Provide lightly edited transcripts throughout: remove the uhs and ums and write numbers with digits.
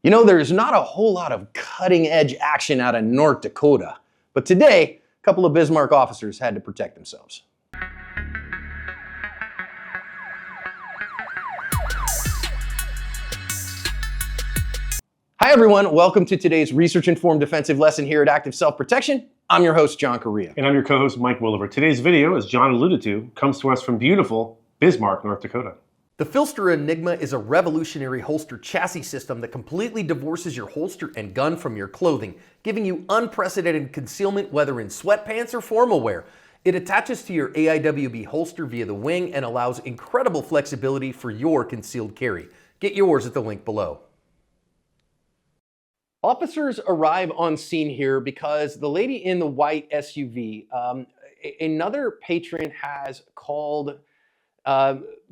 You know, there's not a whole lot of cutting-edge action out of North Dakota, but today, a couple of Bismarck officers had to protect themselves. Hi everyone, welcome to today's research-informed defensive lesson here at Active Self-Protection. I'm your host, John Correa. And I'm your co-host, Mike Williver. Today's video, as John alluded to, comes to us from beautiful Bismarck, North Dakota. The Filster Enigma is a revolutionary holster chassis system that completely divorces your holster and gun from your clothing, giving you unprecedented concealment whether in sweatpants or formal wear. It attaches to your AIWB holster via the wing and allows incredible flexibility for your concealed carry. Get yours at the link below. Officers arrive on scene here because the lady in the white SUV, another patron has called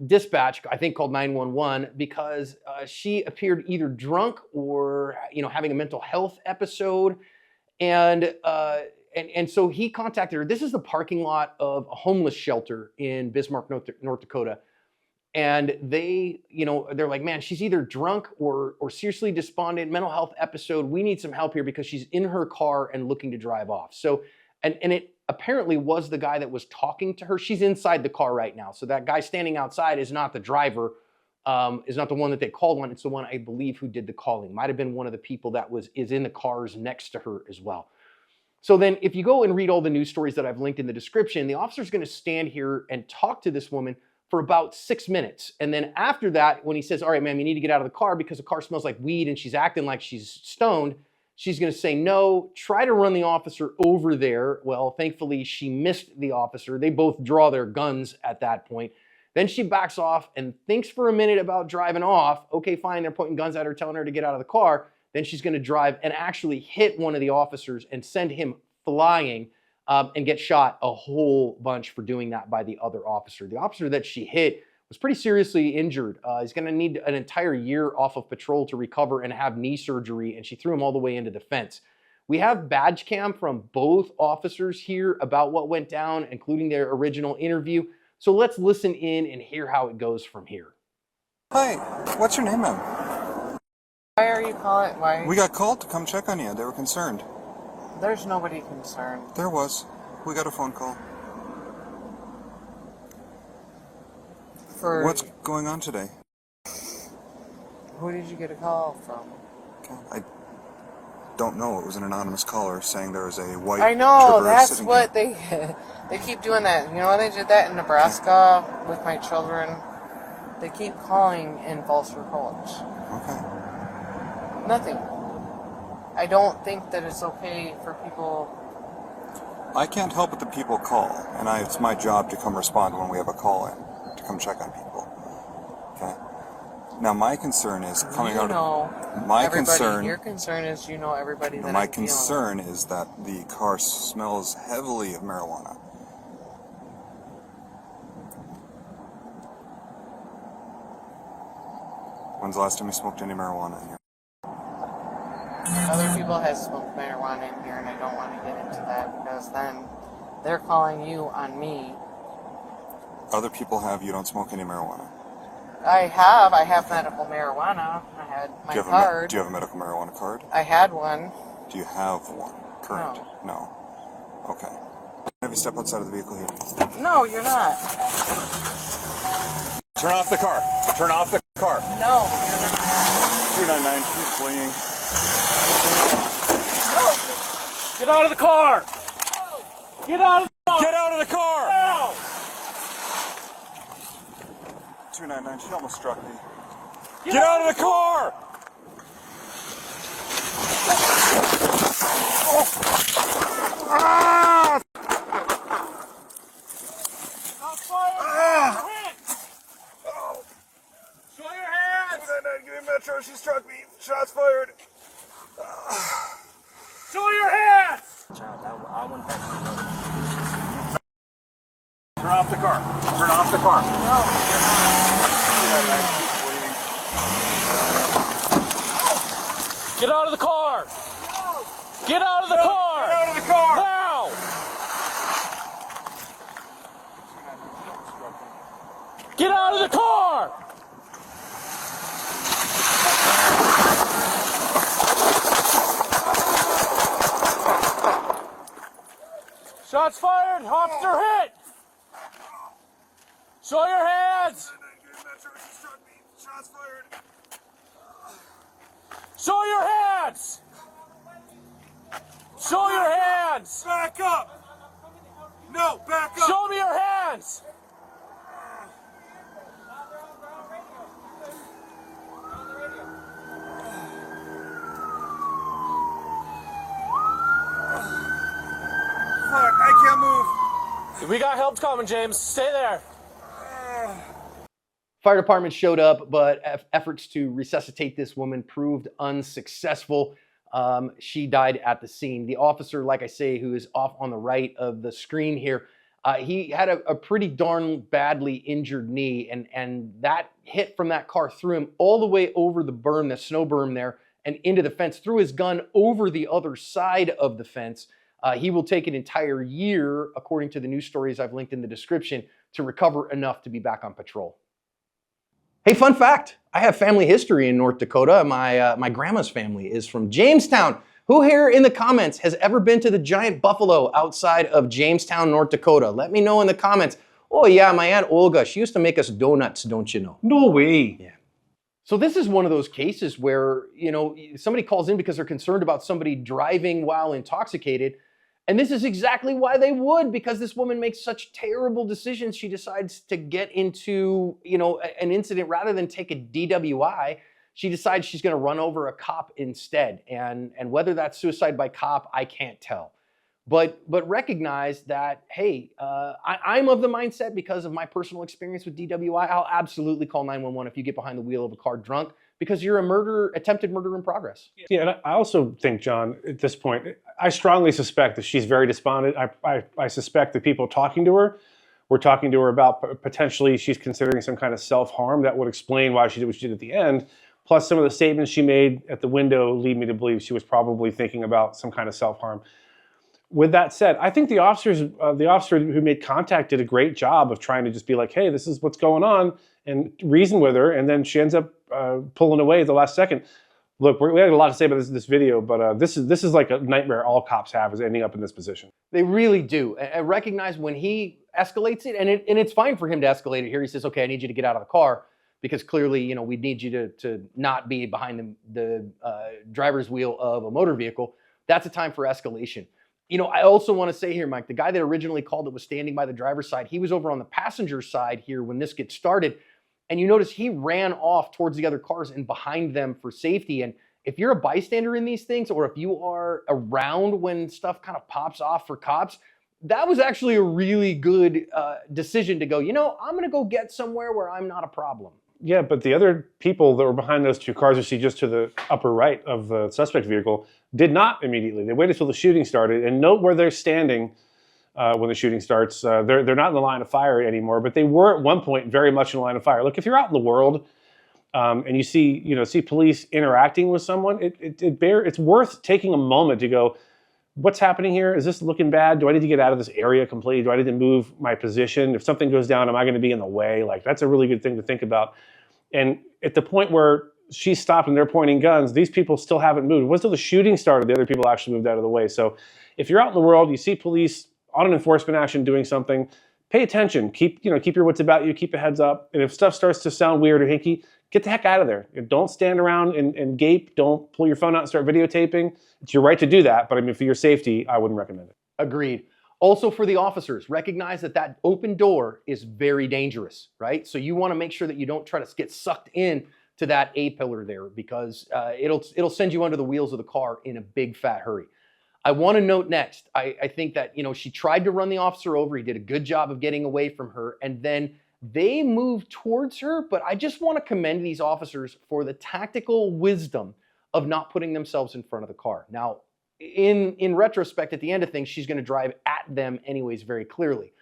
dispatch, I think called 911, because she appeared either drunk or having a mental health episode, and so he contacted her. This is the parking lot of a homeless shelter in Bismarck, North Dakota, and they're like, man, she's either drunk or seriously despondent, mental health episode. We need some help here because she's in her car and looking to drive off. So, and it apparently was the guy that was talking to her. She's inside the car right now. So that guy standing outside is not the driver, is not the one that they called on. It's the one, I believe, who did the calling. Might have been one of the people that is in the cars next to her as well. So then if you go and read all the news stories that I've linked in the description, the officer's going to stand here and talk to this woman for about 6 minutes. And then after that, when he says, all right, ma'am, you need to get out of the car because the car smells like weed and she's acting like she's stoned, she's going to say no, try to run the officer over there. Well, thankfully, she missed the officer. They both draw their guns at that point. Then she backs off and thinks for a minute about driving off. Okay, fine, they're pointing guns at her, telling her to get out of the car. Then she's going to drive and actually hit one of the officers and send him flying and get shot a whole bunch for doing that by the other officer. The officer that she hit was pretty seriously injured. He's going to need an entire year off of patrol to recover and have knee surgery, and she threw him all the way into the fence. We have badge cam from both officers here about what went down, including their original interview. So let's listen in and hear how it goes from here. Hi, what's your name, ma'am? Why are you calling? Why? We got called to come check on you. They were concerned. There's nobody concerned. There was. We got a phone call. What's going on today? Who did you get a call from? Okay. I don't know. It was an anonymous caller saying there was a white. I know, trooper that's sitting what here. they keep doing that. You know, they did that in Nebraska with my children. They keep calling in false reports. Okay. Nothing. I don't think that it's okay for people. I can't help it that people call, and it's my job to come respond when we have a call in, to come check on people. Okay. Now my concern is coming out of my concern. Your concern is everybody. That my concern is that the car smells heavily of marijuana. When's the last time you smoked any marijuana in here? Other people have smoked marijuana in here, and I don't want to get into that because then they're calling you on me. Other people have. You don't smoke any marijuana. I have medical marijuana. I had my card. Do you have a medical marijuana card? I had one. Do you have one current? No. Okay. Have you step outside of the vehicle here? No, you're not. Turn off the car. Turn off the car. No, you're not. 299, keep fleeing. Get out of the car! Get out of the car! Get out of the car! No! 299, she almost struck me. Get out of the car! Ah! Show your hands! 299, give me Metro, she struck me. Shots fired. Show your hands! Turn off the car. Turn off the car. No, you're not. Get out of the car! Get out of the car! Get out of the car! Now! Get out of the car! Shots fired! Officer hit! Show your hands! Shots fired. Show your hands! Show your hands! Back up! No, back up! Show me your hands! Fuck, I can't move. We got help coming, James. Stay there. Fire department showed up, but efforts to resuscitate this woman proved unsuccessful. She died at the scene. The officer, like I say, who is off on the right of the screen here, he had a pretty darn badly injured knee, and that hit from that car threw him all the way over the berm, the snow berm there, and into the fence, threw his gun over the other side of the fence. He will take an entire year, according to the news stories I've linked in the description, to recover enough to be back on patrol. Hey, fun fact, I have family history in North Dakota. My grandma's family is from Jamestown. Who here in the comments has ever been to the giant buffalo outside of Jamestown, North Dakota? Let me know in the comments. Oh yeah, my Aunt Olga, she used to make us donuts, don't you know? No way. Yeah. So this is one of those cases where, you know, somebody calls in because they're concerned about somebody driving while intoxicated. And this is exactly why they would, because this woman makes such terrible decisions. She decides to get into, you know, an incident rather than take a DWI. She decides she's going to run over a cop instead. And whether that's suicide by cop, I can't tell. But recognize that, hey, I'm of the mindset, because of my personal experience with DWI, I'll absolutely call 911 if you get behind the wheel of a car drunk, because you're a attempted murder in progress. Yeah, and I also think, John, at this point, I strongly suspect that she's very despondent. I suspect that people talking to her were talking to her about potentially she's considering some kind of self-harm that would explain why she did what she did at the end. Plus, some of the statements she made at the window lead me to believe she was probably thinking about some kind of self-harm. With that said, I think the officer who made contact did a great job of trying to just be like, hey, this is what's going on, and reason with her, and then she ends up pulling away at the last second. Look, we had a lot to say about this video, but this is like a nightmare all cops have, is ending up in this position. They really do. And recognize when he escalates it, and it's fine for him to escalate it here. He says, okay, I need you to get out of the car, because clearly, you know, we need you to not be behind the driver's wheel of a motor vehicle. That's a time for escalation. You know, I also want to say here, Mike, the guy that originally called it was standing by the driver's side. He was over on the passenger side here when this gets started. And you notice he ran off towards the other cars and behind them for safety. And if you're a bystander in these things, or if you are around when stuff kind of pops off for cops, that was actually a really good decision to go, you know, I'm going to go get somewhere where I'm not a problem. Yeah, but the other people that were behind those two cars you see just to the upper right of the suspect vehicle did not immediately. They waited till the shooting started, and note where they're standing when the shooting starts. They're not in the line of fire anymore, but they were at one point very much in the line of fire. Look, if you're out in the world and you see police interacting with someone, it's worth taking a moment to go, what's happening here? Is this looking bad? Do I need to get out of this area completely? Do I need to move my position? If something goes down, am I going to be in the way? Like, that's a really good thing to think about. And at the point where she's stopped and they're pointing guns, these people still haven't moved. It wasn't until the shooting started the other people actually moved out of the way. So if you're out in the world, you see police on an enforcement action doing something, pay attention. Keep your wits about you. Keep your heads up. And if stuff starts to sound weird or hinky, get the heck out of there. Don't stand around and gape. Don't pull your phone out and start videotaping. It's your right to do that, but I mean, for your safety, I wouldn't recommend it. Agreed. Also, for the officers, recognize that open door is very dangerous, right? So you want to make sure that you don't try to get sucked in to that A-pillar there, because it'll send you under the wheels of the car in a big fat hurry. I want to note next, I think that, you know, she tried to run the officer over. He did a good job of getting away from her, and then they moved towards her. But I just want to commend these officers for the tactical wisdom of not putting themselves in front of the car. Now, in retrospect, at the end of things, she's going to drive at them anyways, very clearly.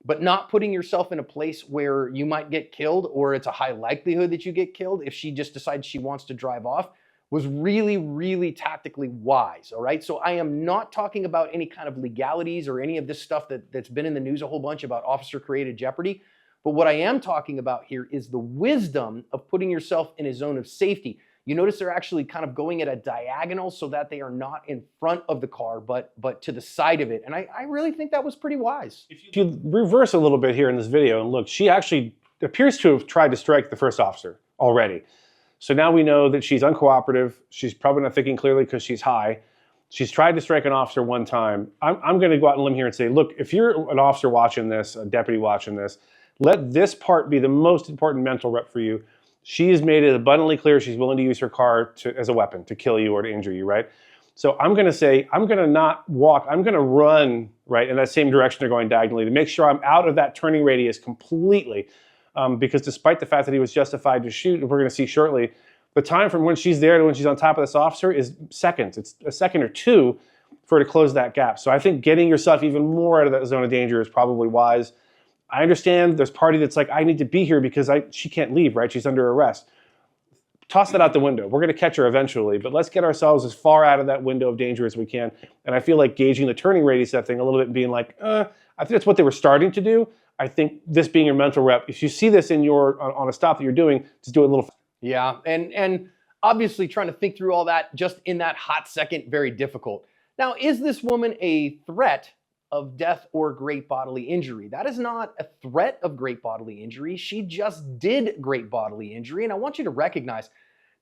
But not putting yourself in a place where you might get killed, or it's a high likelihood that you get killed if she just decides she wants to drive off, was really, really tactically wise, all right? So I am not talking about any kind of legalities or any of this stuff that's been in the news a whole bunch about officer-created jeopardy. But what I am talking about here is the wisdom of putting yourself in a zone of safety. You notice they're actually kind of going at a diagonal so that they are not in front of the car, but to the side of it. And I really think that was pretty wise. If you reverse a little bit here in this video and look, she actually appears to have tried to strike the first officer already. So now we know that she's uncooperative. She's probably not thinking clearly because she's high. She's tried to strike an officer one time. I'm going to go out on a limb here and say, look, if you're an officer watching this, a deputy watching this, let this part be the most important mental rep for you. She has made it abundantly clear she's willing to use her car as a weapon to kill you or to injure you, right? So I'm going to say, I'm going to not walk. I'm going to run, right, in that same direction they're going diagonally to make sure I'm out of that turning radius completely. Because despite the fact that he was justified to shoot, we're going to see shortly, the time from when she's there to when she's on top of this officer is seconds. It's a second or two for her to close that gap. So I think getting yourself even more out of that zone of danger is probably wise. I understand there's party that's like, I need to be here because she can't leave, right? She's under arrest. Toss that out the window. We're going to catch her eventually, but let's get ourselves as far out of that window of danger as we can. And I feel like gauging the turning radius of that thing a little bit and being like, I think that's what they were starting to do. I think this being your mental rep, if you see this in on a stop that you're doing, just do it a little. Yeah, and obviously trying to think through all that just in that hot second, very difficult. Now, is this woman a threat of death or great bodily injury? That is not a threat of great bodily injury. She just did great bodily injury. And I want you to recognize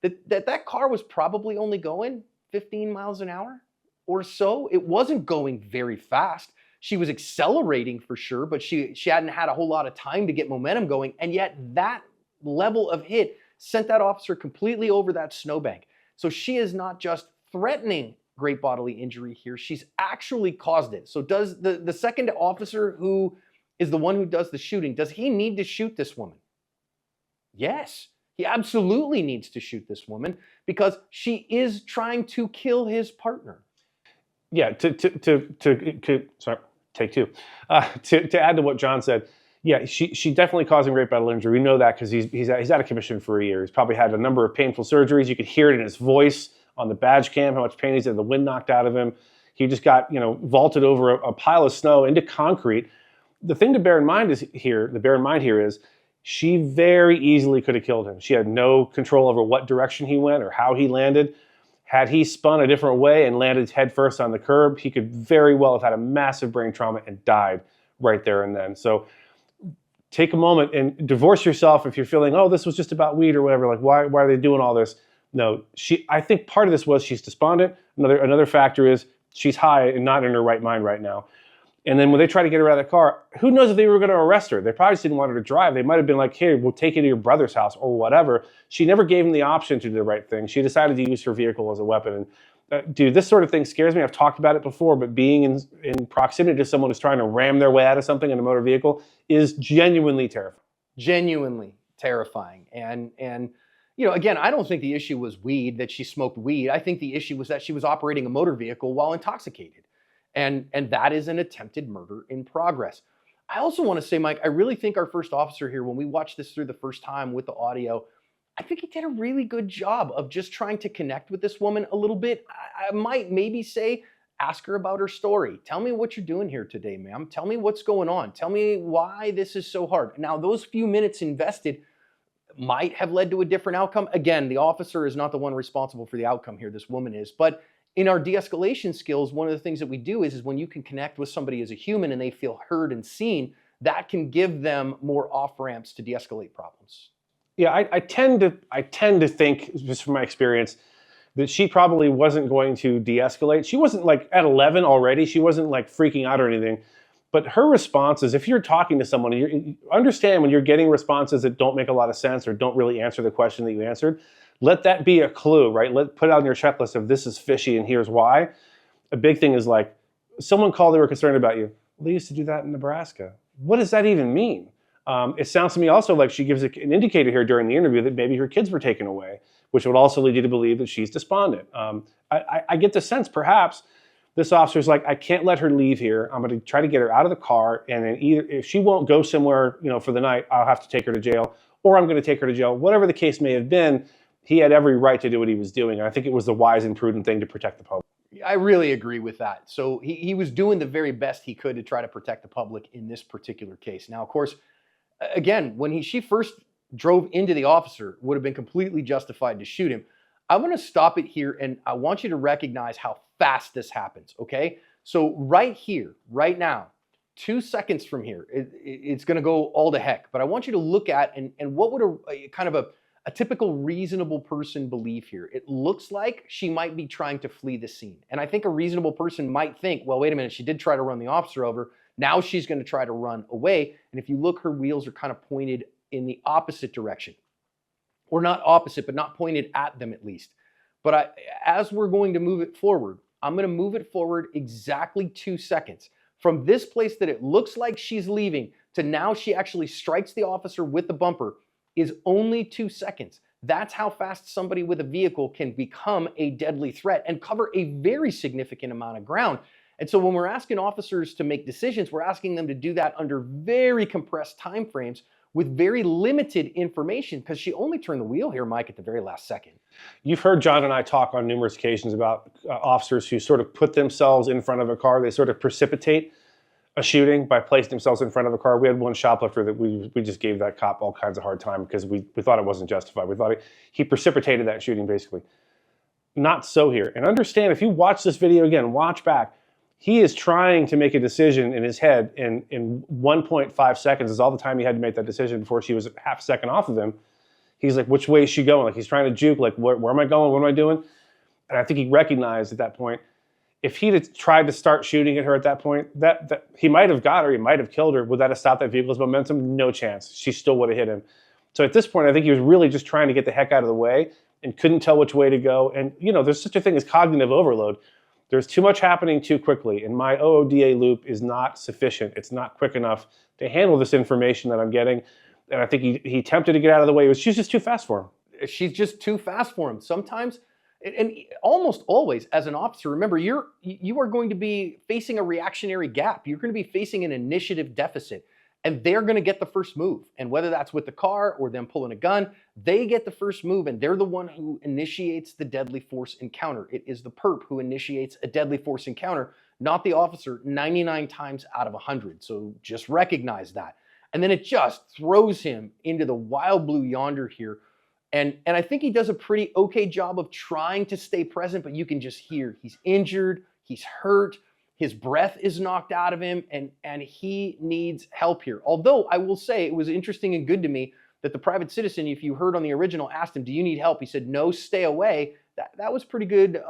that car was probably only going 15 miles an hour or so. It wasn't going very fast. She was accelerating for sure, but she hadn't had a whole lot of time to get momentum going. And yet that level of hit sent that officer completely over that snowbank. So she is not just threatening great bodily injury here, she's actually caused it. So does the second officer, who is the one who does the shooting, does he need to shoot this woman? Yes, he absolutely needs to shoot this woman because she is trying to kill his partner. Yeah, sorry, take two. To add to what John said, yeah, she definitely causing great bodily injury. We know that because he's out of commission for a year. He's probably had a number of painful surgeries. You could hear it in his voice on the badge cam, how much pain he's had, the wind knocked out of him. He just got, vaulted over a pile of snow into concrete. The thing to bear in mind here is she very easily could have killed him. She had no control over what direction he went or how he landed. Had he spun a different way and landed headfirst on the curb, he could very well have had a massive brain trauma and died right there and then. So take a moment and divorce yourself if you're feeling, oh, this was just about weed or whatever. Like, why are they doing all this? No, I think part of this was she's despondent. Another factor is she's high and not in her right mind right now. And then when they try to get her out of the car, who knows if they were going to arrest her? They probably just didn't want her to drive. They might have been like, hey, we'll take you to your brother's house or whatever. She never gave him the option to do the right thing. She decided to use her vehicle as a weapon. And dude, this sort of thing scares me. I've talked about it before, but being in proximity to someone who's trying to ram their way out of something in a motor vehicle is genuinely terrifying. Genuinely terrifying. And again, I don't think the issue was weed, that she smoked weed. I think the issue was that she was operating a motor vehicle while intoxicated. And that is an attempted murder in progress. I also want to say, Mike, I really think our first officer here, when we watched this through the first time with the audio, I think he did a really good job of just trying to connect with this woman a little bit. I might maybe say, ask her about her story. Tell me what you're doing here today, ma'am. Tell me what's going on. Tell me why this is so hard. Now, those few minutes invested might have led to a different outcome. Again, the officer is not the one responsible for the outcome here. This woman is. But in our de-escalation skills, one of the things that we do is when you can connect with somebody as a human and they feel heard and seen, that can give them more off-ramps to de-escalate problems. Yeah, I tend to think, just from my experience, that she probably wasn't going to de-escalate. She wasn't like at 11 already. She wasn't like freaking out or anything. But her responses, if you're talking to someone, you understand when you're getting responses that don't make a lot of sense or don't really answer the question that you answered, let that be a clue, right? Put it on your checklist of this is fishy and here's why. A big thing is like, someone called, they were concerned about you. Well, they used to do that in Nebraska. What does that even mean? It sounds to me also like she gives an indicator here during the interview that maybe her kids were taken away, which would also lead you to believe that she's despondent. I get the sense perhaps this officer's like, I can't let her leave here. I'm going to try to get her out of the car, and then either if she won't go somewhere, for the night, I'll have to take her to jail, or I'm going to take her to jail. Whatever the case may have been, he had every right to do what he was doing. And I think it was the wise and prudent thing to protect the public. I really agree with that. So he was doing the very best he could to try to protect the public in this particular case. Now, of course, again, when she first drove into the officer, would have been completely justified to shoot him. I'm going to stop it here, and I want you to recognize how fast this happens, okay? So right here, right now, 2 seconds from here, it's going to go all to heck. But I want you to look at and what would a kind of a typical reasonable person believe here? It looks like she might be trying to flee the scene. And I think a reasonable person might think, well, wait a minute, she did try to run the officer over. Now she's going to try to run away. And if you look, her wheels are kind of pointed in the opposite direction. Or not opposite, but not pointed at them at least. But as we're going to move it forward, I'm going to move it forward exactly 2 seconds. From this place that it looks like she's leaving to now she actually strikes the officer with the bumper is only 2 seconds. That's how fast somebody with a vehicle can become a deadly threat and cover a very significant amount of ground. And so when we're asking officers to make decisions, we're asking them to do that under very compressed time frames with very limited information, because she only turned the wheel here, Mike, at the very last second. You've heard John and I talk on numerous occasions about officers who sort of put themselves in front of a car. They sort of precipitate a shooting by placing themselves in front of a car. We had one shoplifter that we just gave that cop all kinds of hard time because we thought it wasn't justified. We thought he precipitated that shooting, basically. Not so here. And understand, if you watch this video again, watch back, he is trying to make a decision in his head in 1.5 seconds is all the time he had to make that decision before she was a half second off of him. He's like, which way is she going? Like, he's trying to juke, like, where am I going? What am I doing? And I think he recognized at that point, if he'd have tried to start shooting at her at that point, that he might have got her, he might have killed her. Would that have stopped that vehicle's momentum? No chance. She still would have hit him. So at this point, I think he was really just trying to get the heck out of the way and couldn't tell which way to go. And, you know, there's such a thing as cognitive overload. There's too much happening too quickly, and my OODA loop is not sufficient. It's not quick enough to handle this information that I'm getting. And I think he attempted to get out of the way. She's just too fast for him. She's just too fast for him. Sometimes, and almost always, as an officer, remember, you are going to be facing a reactionary gap. You're going to be facing an initiative deficit. And they're going to get the first move. And whether that's with the car or them pulling a gun, they get the first move, and they're the one who initiates the deadly force encounter. It is the perp who initiates a deadly force encounter, not the officer, 99 times out of 100. So just recognize that. And then it just throws him into the wild blue yonder here. And I think he does a pretty okay job of trying to stay present, but you can just hear he's injured, he's hurt. His breath is knocked out of him, and he needs help here. Although I will say it was interesting and good to me that the private citizen, if you heard on the original, asked him, do you need help? He said, no, stay away. That was pretty good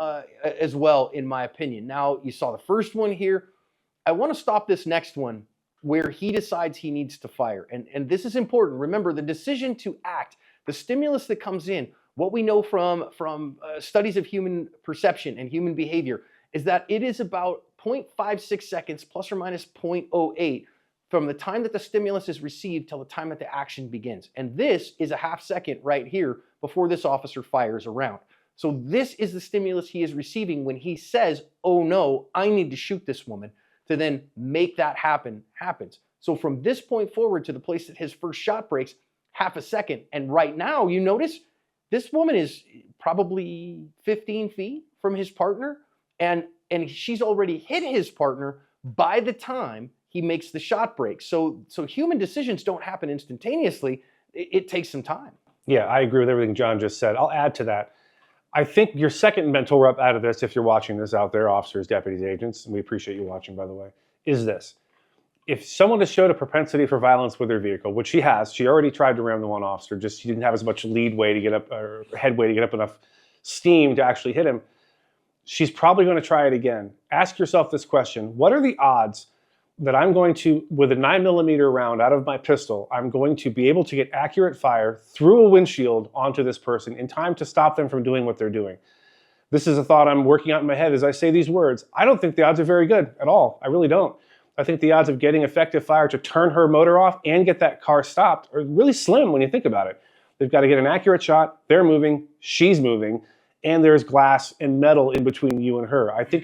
as well, in my opinion. Now, you saw the first one here. I want to stop this next one where he decides he needs to fire. And this is important. Remember, the decision to act, the stimulus that comes in, what we know from studies of human perception and human behavior is that it is about 0.56 seconds plus or minus 0.08 from the time that the stimulus is received till the time that the action begins. And this is a half second right here before this officer fires a round. So this is the stimulus he is receiving when he says, oh no, I need to shoot this woman, to then make that happens. So from this point forward to the place that his first shot breaks, half a second. And right now, you notice this woman is probably 15 feet from his partner, and she's already hit his partner by the time he makes the shot break. So human decisions don't happen instantaneously. It takes some time. Yeah, I agree with everything John just said. I'll add to that. I think your second mental rep out of this, if you're watching this out there, officers, deputies, agents, and we appreciate you watching, by the way, is this. If someone has showed a propensity for violence with their vehicle, which she has, she already tried to ram the one officer, just she didn't have as much leadway to get up, or headway to get up enough steam to actually hit him. She's probably going to try it again. Ask yourself this question. What are the odds that I'm going to, with a 9mm round out of my pistol, I'm going to be able to get accurate fire through a windshield onto this person in time to stop them from doing what they're doing? This is a thought I'm working out in my head as I say these words. I don't think the odds are very good at all. I really don't. I think the odds of getting effective fire to turn her motor off and get that car stopped are really slim when you think about it. They've got to get an accurate shot. They're moving. She's moving. And there's glass and metal in between you and her. I think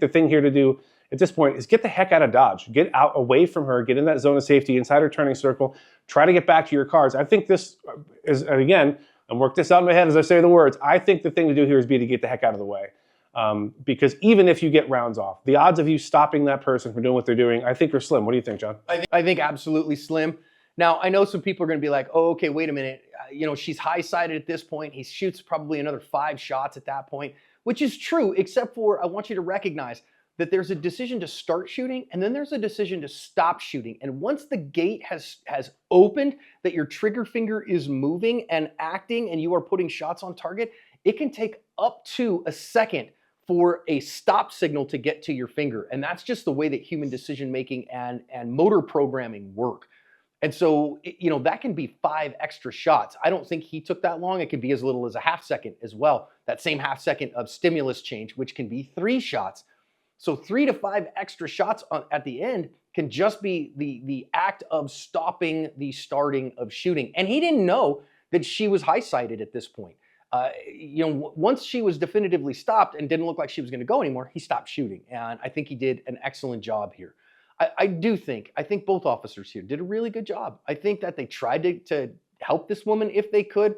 the thing here to do at this point is get the heck out of Dodge. Get out away from her, get in that zone of safety, inside her turning circle, try to get back to your cars. I think this is, and again, and work this out in my head as I say the words, I think the thing to do here is to get the heck out of the way. Because even if you get rounds off, the odds of you stopping that person from doing what they're doing, I think are slim. What do you think, John? I think absolutely slim. Now, I know some people are going to be like, oh, okay, wait a minute. she's high-sided at this point. He shoots probably another 5 shots at that point, which is true, except for I want you to recognize that there's a decision to start shooting and then there's a decision to stop shooting. And once the gate has opened, that your trigger finger is moving and acting and you are putting shots on target, it can take up to a second for a stop signal to get to your finger. And that's just the way that human decision making and motor programming work. And so, that can be 5 extra shots. I don't think he took that long. It could be as little as a half second as well. That same half second of stimulus change, which can be 3 shots. So 3 to 5 extra shots at the end can just be the act of stopping the starting of shooting. And he didn't know that she was high-sided at this point. Once she was definitively stopped and didn't look like she was going to go anymore, he stopped shooting. And I think he did an excellent job here. I think both officers here did a really good job. I think that they tried to help this woman if they could.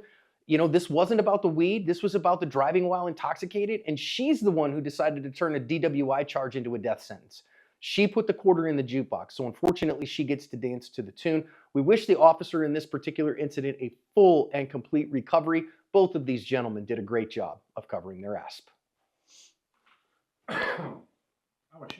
This wasn't about the weed. This was about the driving while intoxicated. And she's the one who decided to turn a DWI charge into a death sentence. She put the quarter in the jukebox. So unfortunately, she gets to dance to the tune. We wish the officer in this particular incident a full and complete recovery. Both of these gentlemen did a great job of covering their asp.